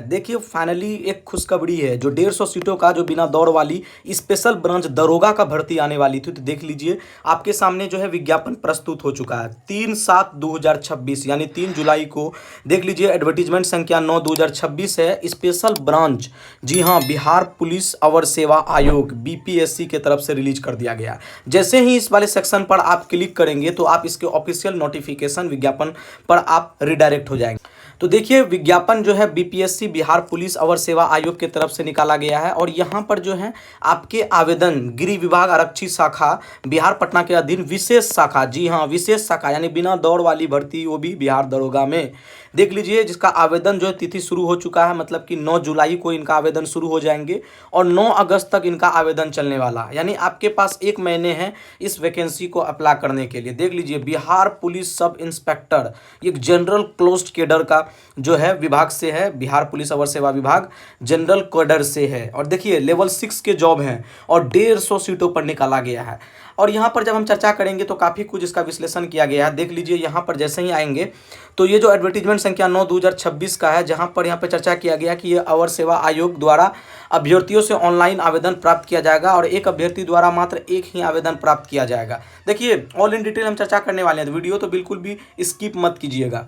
देखिए फाइनली एक खुशखबरी है जो 150 सीटों का जो बिना दौड़ वाली स्पेशल ब्रांच दरोगा का भर्ती आने वाली थी। तो देख लीजिए आपके सामने जो है विज्ञापन प्रस्तुत हो चुका है 3/7/2026 यानी 3 जुलाई को। देख लीजिए एडवर्टीजमेंट संख्या 9/2026 है। स्पेशल ब्रांच, जी हाँ, बिहार पुलिस अवर सेवा आयोग बीपीएससी के तरफ से रिलीज कर दिया गया। जैसे ही इस वाले सेक्शन पर आप क्लिक करेंगे तो आप इसके ऑफिशियल नोटिफिकेशन विज्ञापन पर आप रिडायरेक्ट हो जाएंगे। तो देखिए विज्ञापन जो है बीपीएससी बिहार पुलिस अवर सेवा आयोग की तरफ से निकाला गया है और यहाँ पर जो है आपके आवेदन गृह विभाग आरक्षी शाखा बिहार पटना के अधीन विशेष शाखा, जी हाँ विशेष शाखा यानी बिना दौड़ वाली भर्ती, वो भी बिहार दरोगा में। देख लीजिए जिसका आवेदन जो है तिथि शुरू हो चुका है, मतलब कि 9 जुलाई को इनका आवेदन शुरू हो जाएंगे और 9 अगस्त तक इनका आवेदन चलने वाला, यानी आपके पास 1 महीने हैं इस वैकेंसी को अप्लाई करने के लिए। देख लीजिए बिहार पुलिस सब इंस्पेक्टर, एक जनरल क्लोज्ड कैडर का जो है विभाग से है, बिहार पुलिस अवर सेवा विभाग जनरल कैडर से है। और देखिए लेवल 6 के जॉब हैं और 150 सीटों पर निकाला गया है। और यहाँ पर जब हम चर्चा करेंगे तो काफ़ी कुछ इसका विश्लेषण किया गया है। देख लीजिए यहाँ पर जैसे ही आएंगे तो ये जो एडवर्टीजमेंट संख्या 9/2026 का है, जहाँ पर यहाँ पर चर्चा किया गया कि ये अवर सेवा आयोग द्वारा अभ्यर्थियों से ऑनलाइन आवेदन प्राप्त किया जाएगा और एक अभ्यर्थी द्वारा मात्र एक ही आवेदन प्राप्त किया जाएगा। देखिए ऑल इन डिटेल हम चर्चा करने वाले हैं, तो वीडियो तो बिल्कुल भी स्किप मत कीजिएगा।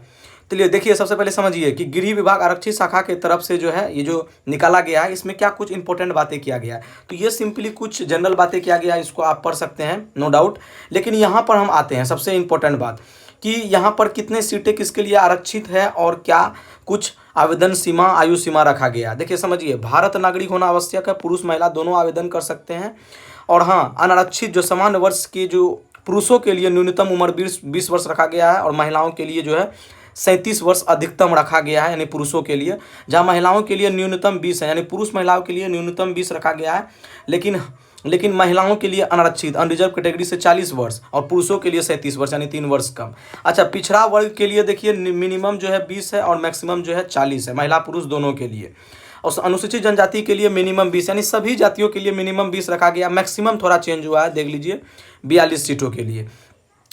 चलिए देखिए सबसे पहले समझिए कि गृह विभाग आरक्षी शाखा के तरफ से जो है ये जो निकाला गया है इसमें क्या कुछ इंपॉर्टेंट बातें किया गया है। तो ये सिंपली कुछ जनरल बातें किया गया है, इसको आप पढ़ सकते हैं नो डाउट। लेकिन यहाँ पर हम आते हैं सबसे इंपॉर्टेंट बात कि यहाँ पर कितने सीटें किसके लिए आरक्षित है और क्या कुछ आवेदन सीमा आयु सीमा रखा गया। देखिए समझिए भारत नागरिक होना आवश्यक है, पुरुष महिला दोनों आवेदन कर सकते हैं। और हाँ अनारक्षित जो समान वर्ष के जो पुरुषों के लिए न्यूनतम उम्र 20 वर्ष रखा गया है और महिलाओं के लिए जो है 37 वर्ष अधिकतम रखा गया है, यानी पुरुषों के लिए। जहां महिलाओं के लिए न्यूनतम 20 है, यानी पुरुष महिलाओं के लिए न्यूनतम 20 रखा गया है, लेकिन महिलाओं के लिए अनारक्षित अनरिजर्व कैटेगरी से 40 वर्ष और पुरुषों के लिए 37 वर्ष यानी 3 वर्ष कम। अच्छा पिछड़ा वर्ग के लिए देखिए मिनिमम जो है 20 है और मैक्सिमम जो है 40 है, महिला पुरुष दोनों के लिए। और अनुसूचित जनजाति के लिए मिनिमम 20, यानी सभी जातियों के लिए मिनिमम 20 रखा गया। मैक्सिमम थोड़ा चेंज हुआ है, देख लीजिए 42 सीटों के लिए।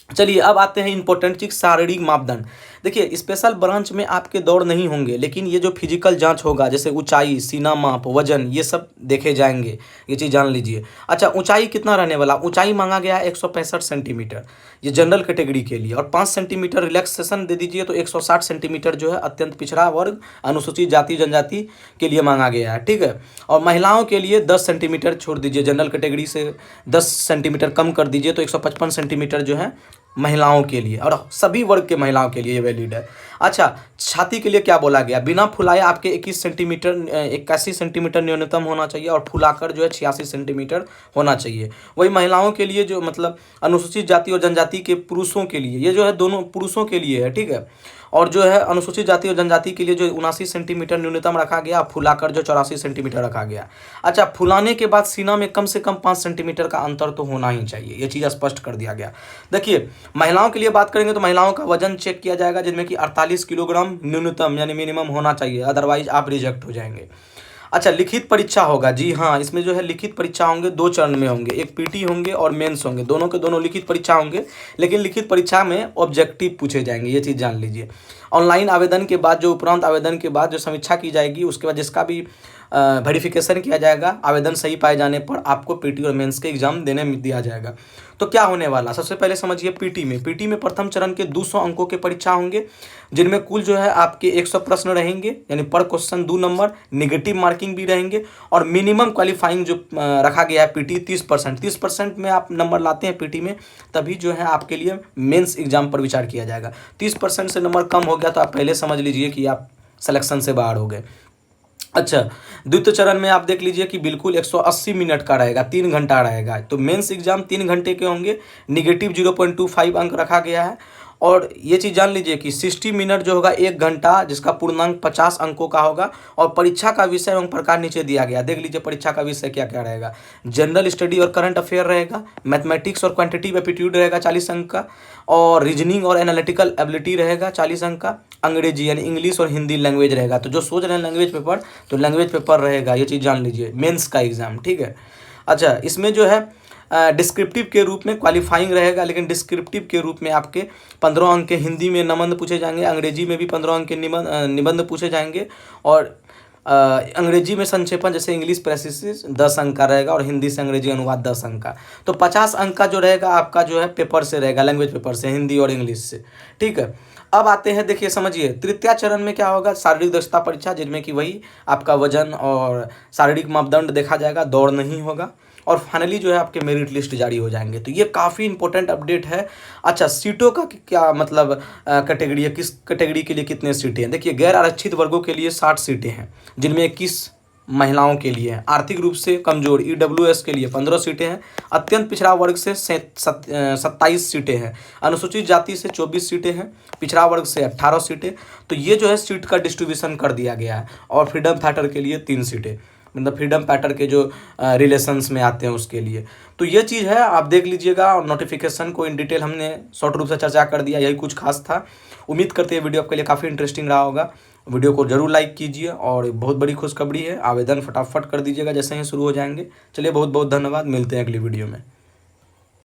चलिए अब आते हैं इंपॉर्टेंट चीज शारीरिक मापदंड। देखिए स्पेशल ब्रांच में आपके दौड़ नहीं होंगे, लेकिन ये जो फिजिकल जांच होगा जैसे ऊंचाई, सीना माप, वजन, ये सब देखे जाएंगे, ये चीज़ जान लीजिए। अच्छा ऊंचाई कितना रहने वाला, ऊंचाई मांगा गया है 165 सेंटीमीटर ये जनरल कैटेगरी के लिए, और 5 सेंटीमीटर रिलैक्सेशन दे दीजिए तो 160 सेंटीमीटर जो है अत्यंत पिछड़ा वर्ग अनुसूचित जाति जनजाति के लिए मांगा गया है, ठीक है। और महिलाओं के लिए 10 सेंटीमीटर छोड़ दीजिए, जनरल कैटेगरी से 10 सेंटीमीटर कम कर दीजिए तो 155 सेंटीमीटर जो है महिलाओं के लिए, और सभी वर्ग के महिलाओं के लिए वैलिड है। अच्छा छाती के लिए क्या बोला गया, बिना फुलाए आपके 81 सेंटीमीटर न्यूनतम होना चाहिए और फुलाकर जो है 86 सेंटीमीटर होना चाहिए। वही महिलाओं के लिए जो मतलब अनुसूचित जाति और जनजाति के पुरुषों के लिए, ये जो है दोनों पुरुषों के लिए है, ठीक है। और जो है अनुसूचित जाति और जनजाति के लिए जो 79 सेंटीमीटर न्यूनतम रखा गया, फुलाकर जो 84 सेंटीमीटर रखा गया। अच्छा फुलाने के बाद सीना में कम से कम 5 सेंटीमीटर का अंतर तो होना ही चाहिए, ये चीज़ स्पष्ट कर दिया गया। देखिए महिलाओं के लिए बात करेंगे तो महिलाओं का वजन चेक किया जाएगा जिनमें कि 48 किलोग्राम न्यूनतम यानी मिनिमम होना चाहिए, अदरवाइज आप रिजेक्ट हो जाएंगे। अच्छा लिखित परीक्षा होगा, जी हाँ इसमें जो है लिखित परीक्षा होंगे, 2 चरण में होंगे, एक पीटी होंगे और मेंस होंगे, दोनों के दोनों लिखित परीक्षा होंगे। लेकिन लिखित परीक्षा में ऑब्जेक्टिव पूछे जाएंगे, ये चीज़ जान लीजिए। ऑनलाइन आवेदन के बाद जो उपरांत आवेदन के बाद जो समीक्षा की जाएगी, उसके बाद जिसका भी वेरिफिकेशन किया जाएगा, आवेदन सही पाए जाने पर आपको पीटी और मेंस के एग्जाम देने में दिया जाएगा। तो क्या होने वाला, सबसे पहले समझिए पीटी में प्रथम चरण के 200 अंकों के परीक्षा होंगे, जिनमें कुल जो है आपके 100 प्रश्न रहेंगे, यानी पर क्वेश्चन 2 नंबर, निगेटिव मार्किंग भी रहेंगे। और मिनिमम क्वालिफाइंग जो रखा गया है पीटी 30% में आप नंबर लाते हैं पीटी में, तभी जो है आपके लिए मेंस एग्जाम पर विचार किया जाएगा। 30% से नंबर कम हो गया तो आप पहले समझ लीजिए कि आप सिलेक्शन से बाहर हो गए। अच्छा द्वितीय चरण में आप देख लीजिए कि बिल्कुल 180 मिनट का रहेगा, 3 घंटा रहेगा। तो मेंस एग्जाम 3 घंटे के होंगे, निगेटिव 0.25 अंक रखा गया है। और ये चीज़ जान लीजिए कि 60 मिनट जो होगा 1 घंटा, जिसका पूर्णांक 50 अंकों का होगा। और परीक्षा का विषय एवं प्रकार नीचे दिया गया, देख लीजिए परीक्षा का विषय क्या क्या रहेगा। जनरल स्टडी और करंट अफेयर रहेगा, मैथमेटिक्स और क्वांटिटेटिव एप्टीट्यूड रहेगा 40 अंक का, और रीजनिंग और एनालिटिकल एबिलिटी रहेगा 40 अंक का। अंग्रेजी यानी इंग्लिश और हिंदी लैंग्वेज रहेगा। तो जो सोच रहे हैं लैंग्वेज पेपर, तो लैंग्वेज पेपर रहेगा, ये चीज़ जान लीजिए मेंस का एग्ज़ाम, ठीक है। अच्छा इसमें जो है डिस्क्रिप्टिव के रूप में क्वालिफाइंग रहेगा, लेकिन डिस्क्रिप्टिव के रूप में आपके 15 अंक के हिंदी में निबंध पूछे जाएंगे, अंग्रेजी में भी 15 अंक के निबंध पूछे जाएंगे, और अंग्रेजी में संक्षेपण जैसे इंग्लिश प्रेसिस 10 अंक का रहेगा और हिंदी से अंग्रेजी अनुवाद 10 अंक का। तो 50 अंक का जो रहेगा आपका जो है पेपर से रहेगा, लैंग्वेज पेपर से, हिंदी और इंग्लिश से। ठीक है, अब आते हैं, देखिए समझिए, तृतीय चरण में क्या होगा, शारीरिक दक्षता परीक्षा, जिसमें कि वही आपका वजन और शारीरिक मापदंड देखा जाएगा, दौड़ नहीं होगा। और फाइनली जो है आपके मेरिट लिस्ट जारी हो जाएंगे। तो ये काफ़ी इंपॉर्टेंट अपडेट है। अच्छा, सीटों का क्या मतलब कैटेगरी है, किस कैटेगरी के लिए कितने सीटें हैं। देखिए, गैर आरक्षित वर्गों के लिए 60 सीटें हैं, जिनमें 21 महिलाओं के लिए हैं। आर्थिक रूप से कमजोर ईडब्ल्यूएस के लिए 15 सीटें हैं। अत्यंत पिछड़ा वर्ग से 27 सीटें हैं। अनुसूचित जाति से 24 सीटें हैं। पिछड़ा वर्ग से 18 सीटें। तो ये जो है सीट का डिस्ट्रीब्यूशन कर दिया गया है। और फ्रीडम फाइटर के लिए 3 सीटें, मतलब फ्रीडम फाइटर के जो रिलेशंस में आते हैं उसके लिए। तो ये चीज़ है, आप देख लीजिएगा। और नोटिफिकेशन को इन डिटेल हमने शॉर्ट रूप से चर्चा कर दिया, यही कुछ खास था। उम्मीद करते हैं वीडियो आपके लिए काफ़ी इंटरेस्टिंग रहा होगा। वीडियो को जरूर लाइक कीजिए। और बहुत बड़ी खुशखबरी है, आवेदन फटाफट कर दीजिएगा जैसे ही शुरू हो जाएंगे। चलिए, बहुत बहुत धन्यवाद, मिलते हैं अगली वीडियो में।